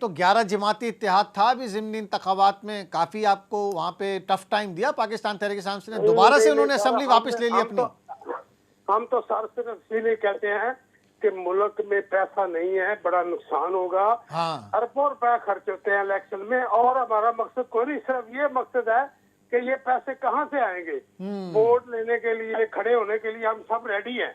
तो 11 जमाती इत्तेहाद था भी ज़िमनी इंतखाबात में, काफ़ी आपको वहाँ पे टफ टाइम दिया पाकिस्तान तहरीक इंसाफ ने, दोबारा से उन्होंने असेंबली वापस ले ली अपनी। हम तो सर सिर्फ इसीलिए कहते हैं कि मुल्क में पैसा नहीं है, बड़ा नुकसान होगा। हाँ। अरबों रुपए खर्च होते हैं इलेक्शन में, और हमारा मकसद कोई नहीं, सिर्फ ये मकसद है कि ये पैसे कहाँ से आएंगे। वोट लेने के लिए, खड़े होने के लिए हम सब रेडी हैं।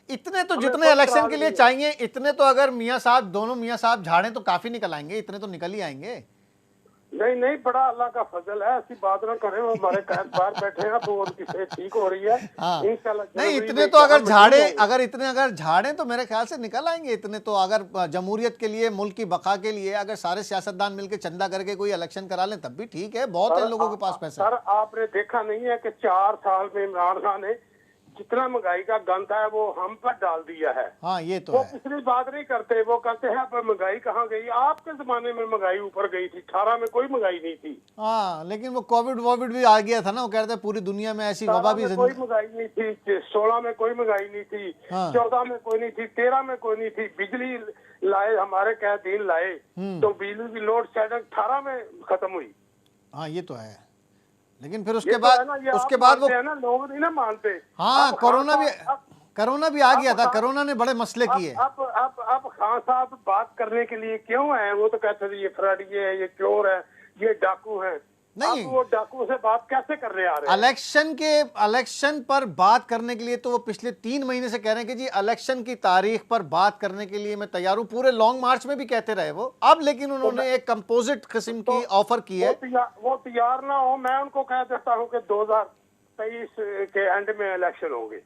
इतने तो जितने इलेक्शन के लिए चाहिए, इतने तो अगर मियां साहब, दोनों मियां साहब झाड़ें तो काफी निकल आएंगे, इतने तो निकल ही आएंगे। नहीं नहीं, बड़ा अल्लाह का फजल है, ऐसी बात ना करें। वो हमारे कैद बाहर बैठे हैं तो उनकी सेहत ठीक हो रही है। हाँ। इंशाल्लाह नहीं, इतने तो अगर झाड़े, अगर झाड़े तो मेरे ख्याल से निकल आएंगे इतने तो। अगर जमहूरियत के लिए, मुल्क की बका के लिए अगर सारे सियासतदान मिलकर चंदा करके कोई इलेक्शन करा लें तब भी ठीक है, बहुत है लोगों के पास पैसा। सर आपने देखा नहीं है कि 4 साल में इमरान खान ने जितना महंगाई का गंद है वो हम पर डाल दिया है। हाँ ये तो वो है। पिछली बात नहीं करते, वो कहते हैं पर महंगाई कहाँ गई। आपके जमाने में महंगाई ऊपर गई थी, 18 में कोई महंगाई नहीं थी। हाँ, लेकिन वो कोविड भी आ गया था ना, वो कहते हैं पूरी दुनिया में ऐसी वबा भी कोई महंगाई नहीं थी, 16 में कोई महंगाई नहीं थी, 14 में कोई नहीं थी, 13 में कोई नहीं थी। बिजली लाए हमारे कैदीन लाए तो बिजली की लोड शेडिंग 18 में खत्म हुई। हाँ ये तो है, लेकिन फिर उसके बाद वो है ना, लोग नहीं ना मानते। हाँ, कोरोना भी आ गया था, कोरोना ने बड़े मसले किए। अब खान साहब बात करने के लिए क्यों है? वो तो कहते थे ये फ्रॉडी है, ये चोर है, ये डाकू है। नहीं, वो डाकू से बात कैसे करने आ रहे हैं? इलेक्शन पर बात करने के लिए तो वो पिछले 3 महीने से कह रहे हैं कि जी इलेक्शन की तारीख पर बात करने के लिए मैं तैयार हूं, पूरे लॉन्ग मार्च में भी कहते रहे वो। अब लेकिन उन्होंने एक कंपोजिट किस्म की ऑफर की है। वो तैयार ना हो, मैं उनको कह देता हूं कि 2023 के एंड में इलेक्शन होंगे।